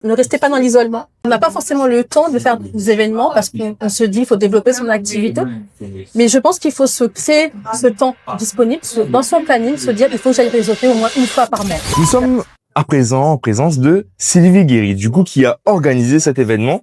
Ne restez pas dans l'isolement. On n'a pas forcément le temps de faire des événements parce qu'on se dit qu'il faut développer son activité. Mais je pense qu'il faut se créer ce temps disponible dans son planning, se dire il faut que j'aille réseauter au moins une fois par mois. Nous sommes à présent en présence de Sylvie Guéry, du coup, qui a organisé cet événement.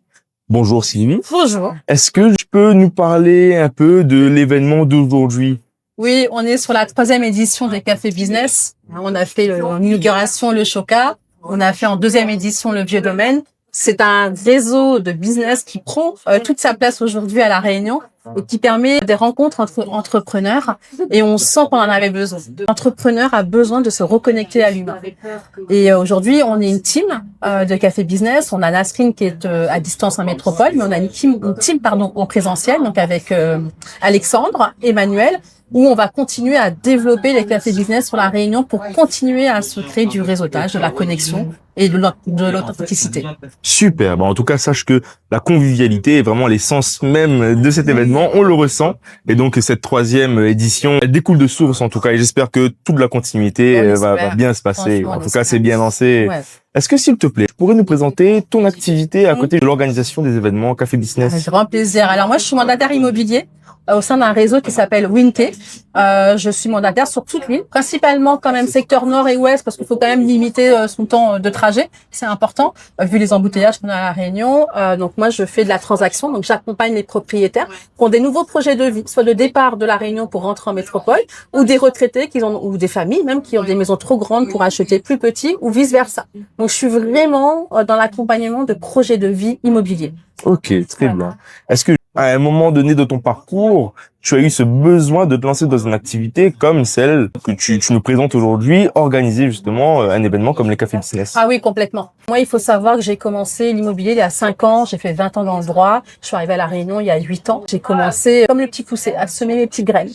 Bonjour Sylvie. Bonjour. Est-ce que tu peux nous parler un peu de l'événement d'aujourd'hui? Oui, on est sur la 3e édition des Cafés Business. On a fait l'inauguration, le Choca. On a fait en 2e édition le Vieux Domaine. C'est un réseau de business qui prend toute sa place aujourd'hui à La Réunion et qui permet des rencontres entre entrepreneurs. Et on sent qu'on en avait besoin. L'entrepreneur a besoin de se reconnecter à l'humain. Et aujourd'hui, on est une team de Café Business. On a Nasrine qui est à distance en métropole, mais on a une team en présentiel, donc avec Alexandre, Emmanuel, où on va continuer à développer les cafés business sur La Réunion pour continuer à se créer du réseautage, de la connexion et de l'authenticité. Super. Bon, en tout cas, sache que la convivialité est vraiment l'essence même de cet événement. On le ressent. Et donc, cette 3e édition, elle découle de source, en tout cas. Et j'espère que toute la continuité va bien se passer. En tout cas, c'est bien lancé. Ouais. Est-ce que, s'il te plaît, tu pourrais nous présenter ton activité à côté de l'organisation des événements Café Business? Avec grand plaisir. Alors, moi, je suis mandataire immobilier au sein d'un réseau qui s'appelle Winté. Je suis mandataire sur toute l'île, principalement quand même secteur nord et ouest, parce qu'il faut quand même limiter son temps de trajet. C'est important, vu les embouteillages qu'on a à La Réunion. Donc moi, je fais de la transaction, donc j'accompagne les propriétaires qui ont des nouveaux projets de vie, soit le départ de La Réunion pour rentrer en métropole, ou des retraités ou des familles même qui ont des maisons trop grandes pour acheter plus petit, ou vice versa. Donc je suis vraiment dans l'accompagnement de projets de vie immobiliers. Ok, très bien. Est-ce que à un moment donné de ton parcours, tu as eu ce besoin de te lancer dans une activité comme celle que tu nous présentes aujourd'hui, organiser justement un événement comme les Cafés Business? Ah oui, complètement. Moi, il faut savoir que j'ai commencé l'immobilier il y a 5 ans. J'ai fait 20 ans dans le droit. Je suis arrivée à La Réunion il y a 8 ans. J'ai commencé comme le petit poussé, à semer mes petites graines.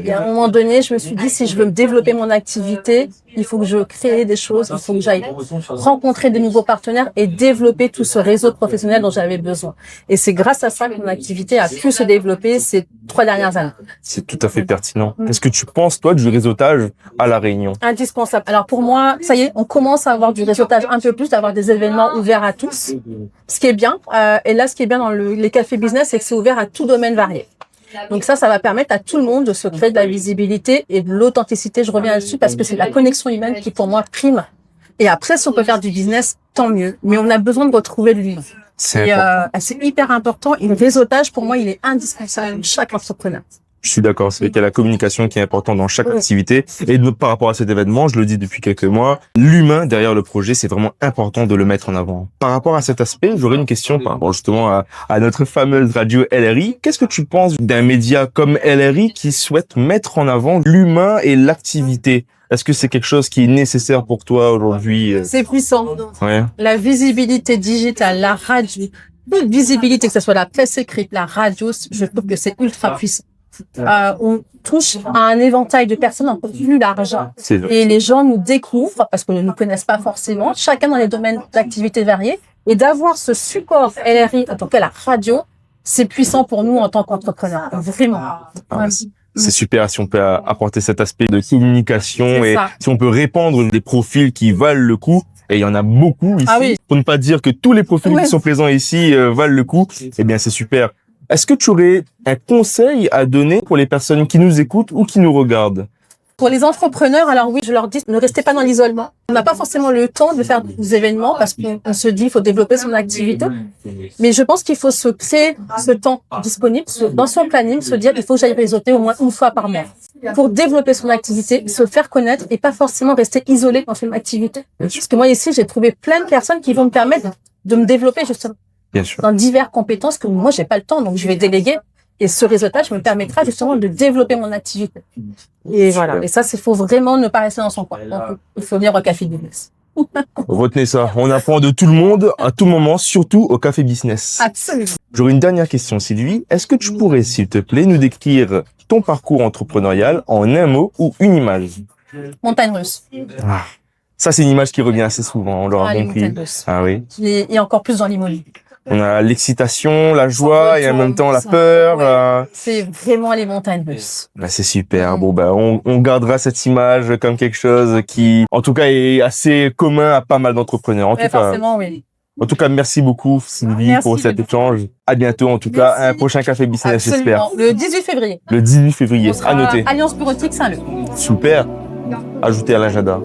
Et à un moment donné, je me suis dit, si je veux me développer mon activité, il faut que je crée des choses, il faut que j'aille rencontrer de nouveaux partenaires et développer tout ce réseau professionnel dont j'avais besoin. Et c'est grâce à ça que mon activité a pu se développer ces 3 dernières années. C'est tout à fait pertinent. Qu'est-ce que tu penses, toi, du réseautage à La Réunion? Indispensable. Alors pour moi, ça y est, on commence à avoir du réseautage un peu plus, d'avoir des événements ouverts à tous. Ce qui est bien. Et là, ce qui est bien dans les cafés business, c'est que c'est ouvert à tout domaine varié. Donc ça va permettre à tout le monde de se créer de la visibilité et de l'authenticité. Je reviens là-dessus parce que c'est la connexion humaine qui, pour moi, prime. Et après, si on peut faire du business, tant mieux. Mais on a besoin de retrouver l'humain. C'est hyper important. Et le réseautage, pour moi, il est indispensable à chaque entrepreneur. Je suis d'accord, c'est qu'il y a la communication qui est importante dans chaque activité. Et par rapport à cet événement, je le dis depuis quelques mois, l'humain derrière le projet, c'est vraiment important de le mettre en avant. Par rapport à cet aspect, j'aurais une question par rapport justement à notre fameuse radio LRI. Qu'est-ce que tu penses d'un média comme LRI qui souhaite mettre en avant l'humain et l'activité? Est-ce que c'est quelque chose qui est nécessaire pour toi aujourd'hui? C'est puissant. Ouais. La visibilité digitale, la radio, toute visibilité, que ce soit la presse écrite, la radio, je trouve que c'est ultra puissant. On touche à un éventail de personnes un peu plus large. Et les gens nous découvrent parce qu'ils ne nous connaissent pas forcément, chacun dans les domaines d'activité variés. Et d'avoir ce support LRI, en tant que la radio, c'est puissant pour nous en tant qu'entrepreneurs. Vraiment. C'est super si on peut apporter cet aspect de communication et si on peut répandre des profils qui valent le coup. Et il y en a beaucoup ici. Oui. Pour ne pas dire que tous les profils qui sont présents ici valent le coup. Eh bien, c'est super. Est-ce que tu aurais un conseil à donner pour les personnes qui nous écoutent ou qui nous regardent? Pour les entrepreneurs, alors oui, je leur dis, ne restez pas dans l'isolement. On n'a pas forcément le temps de faire des événements parce qu'on se dit, il faut développer son activité. Mais je pense qu'il faut se créer ce temps disponible dans son planning, se dire, il faut que j'aille réseauter au moins une fois par mois. Pour développer son activité, se faire connaître et pas forcément rester isolé dans son activité. Parce que moi, ici, j'ai trouvé plein de personnes qui vont me permettre de me développer justement. Bien sûr. Dans diverses compétences que moi, j'ai pas le temps, donc je vais déléguer. Et ce réseautage me permettra justement de développer mon activité. Et voilà. Et ça, il faut vraiment ne pas rester dans son coin. Donc, il faut venir au Café Business. Retenez ça. On apprend de tout le monde, à tout moment, surtout au Café Business. Absolument. J'aurais une dernière question, Sylvie. Est-ce que tu pourrais, s'il te plaît, nous décrire ton parcours entrepreneurial en un mot ou une image? Montagne russe. Ah. Ça, c'est une image qui revient assez souvent, on l'aura compris. Ah oui. Et encore plus dans l'immobilier. On a l'excitation, la joie et en même temps la peur. Ouais. C'est vraiment les montagnes russes. Bah, c'est super. Bon, bah, on gardera cette image comme quelque chose qui, en tout cas, est assez commun à pas mal d'entrepreneurs. En tout cas, forcément, oui. En tout cas, merci beaucoup Sylvie Merci, pour cet Benoît. échange. À bientôt en tout cas, Merci. un prochain café business, j'espère. Absolument. Le 18 février. Le 18 février, On sera à noter. Alliance Bureautique Saint-Leu. Super. Ajouté à l'agenda.